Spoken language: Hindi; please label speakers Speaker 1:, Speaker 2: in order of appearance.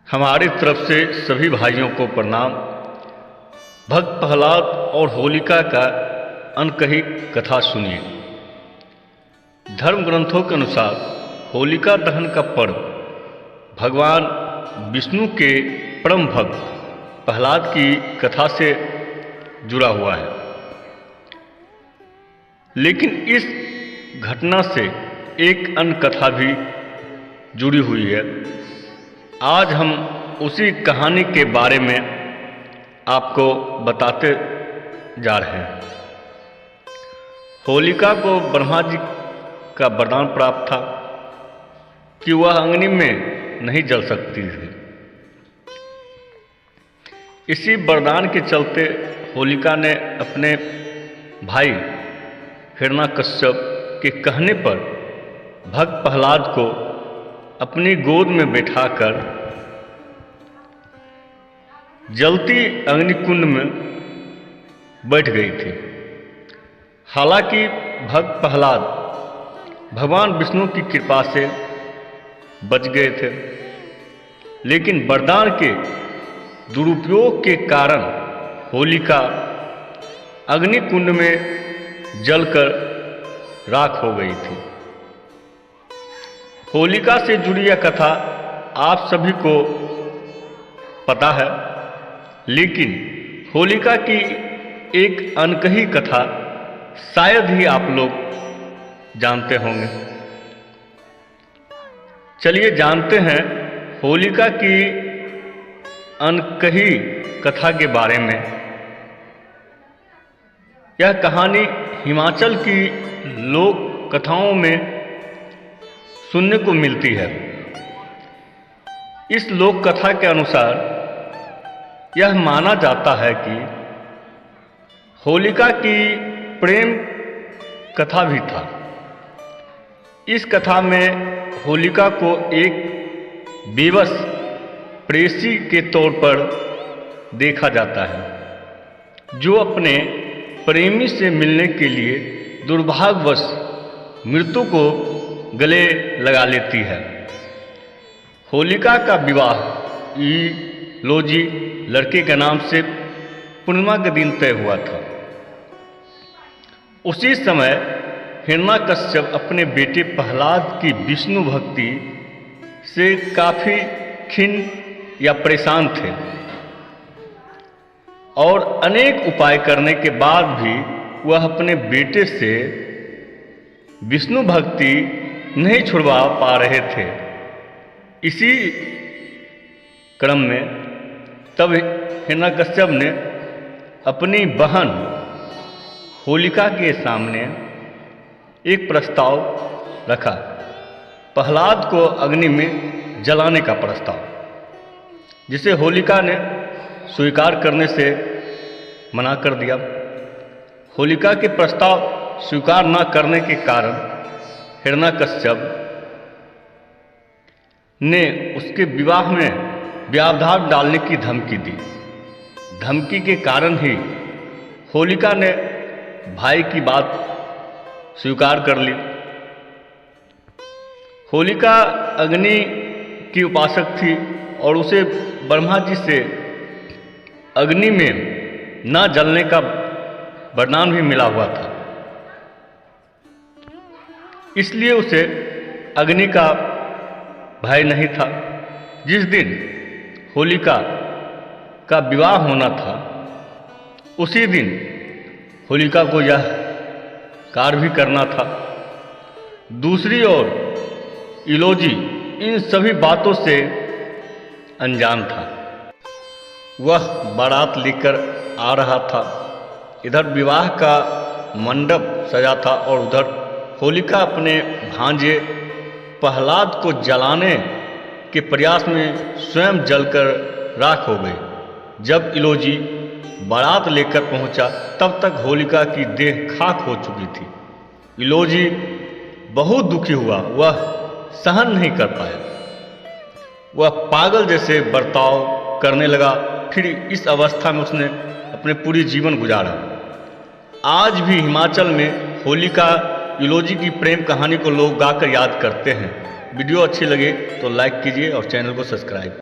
Speaker 1: हमारी तरफ से सभी भाइयों को प्रणाम। भक्त प्रहलाद और होलिका का अनकही कथा सुनिए। धर्म ग्रंथों के अनुसार होलिका दहन का पर्व भगवान विष्णु के परम भक्त प्रहलाद की कथा से जुड़ा हुआ है, लेकिन इस घटना से एक अन्य कथा भी जुड़ी हुई है। आज हम उसी कहानी के बारे में आपको बताते जा रहे हैं। होलिका को ब्रह्मा जी का वरदान प्राप्त था कि वह अग्नि में नहीं जल सकती थी। इसी वरदान के चलते होलिका ने अपने भाई हिरण्यकश्यप के कहने पर भक्त प्रहलाद को अपनी गोद में बैठाकर जलती अग्निकुंड में बैठ गई थी। हालांकि भक्त प्रहलाद भगवान विष्णु की कृपा से बच गए थे, लेकिन वरदान के दुरुपयोग के कारण होलिका अग्निकुंड में जलकर राख हो गई थी। होलिका से जुड़ी यह कथा आप सभी को पता है, लेकिन होलिका की एक अनकही कथा शायद ही आप लोग जानते होंगे। चलिए जानते हैं होलिका की अनकही कथा के बारे में। यह कहानी हिमाचल की लोक कथाओं में सुनने को मिलती है। इस लोक कथा के अनुसार यह माना जाता है कि होलिका की प्रेम कथा भी था। इस कथा में होलिका को एक बेबस प्रेसी के तौर पर देखा जाता है, जो अपने प्रेमी से मिलने के लिए दुर्भाग्यवश मृत्यु को गले लगा लेती है। होलिका का विवाह इलोजी लड़के के नाम से पूर्णिमा के दिन तय हुआ था। उसी समय हिरण्यकश्यप अपने बेटे प्रहलाद की विष्णु भक्ति से काफी खिन्न या परेशान थे, और अनेक उपाय करने के बाद भी वह अपने बेटे से विष्णु भक्ति नहीं छुड़वा पा रहे थे। इसी क्रम में तब हिरण्यकश्यप ने अपनी बहन होलिका के सामने एक प्रस्ताव रखा, प्रहलाद को अग्नि में जलाने का प्रस्ताव, जिसे होलिका ने स्वीकार करने से मना कर दिया। होलिका के प्रस्ताव स्वीकार न करने के कारण हिरण्यकश्यप ने उसके विवाह में व्यावधान डालने की धमकी दी। धमकी के कारण ही होलिका ने भाई की बात स्वीकार कर ली। होलिका अग्नि की उपासक थी और उसे ब्रह्मा जी से अग्नि में न जलने का वरदान भी मिला हुआ था, इसलिए उसे अग्नि का भय नहीं था। जिस दिन होलिका का विवाह होना था, उसी दिन होलिका को यह कार्य भी करना था। दूसरी ओर इलोजी इन सभी बातों से अनजान था। वह बारात लेकर आ रहा था। इधर विवाह का मंडप सजा था और उधर होलिका अपने भांजे प्रहलाद को जलाने के प्रयास में स्वयं जलकर राख हो गई। जब इलोजी बारात लेकर पहुंचा, तब तक होलिका की देह खाक हो चुकी थी। इलोजी बहुत दुखी हुआ, वह सहन नहीं कर पाया। वह पागल जैसे बर्ताव करने लगा। फिर इस अवस्था में उसने अपने पूरी जीवन गुजारा। आज भी हिमाचल में होलिका इलोजी की प्रेम कहानी को लोग गाकर याद करते हैं। वीडियो अच्छी लगे तो लाइक कीजिए और चैनल को सब्सक्राइब।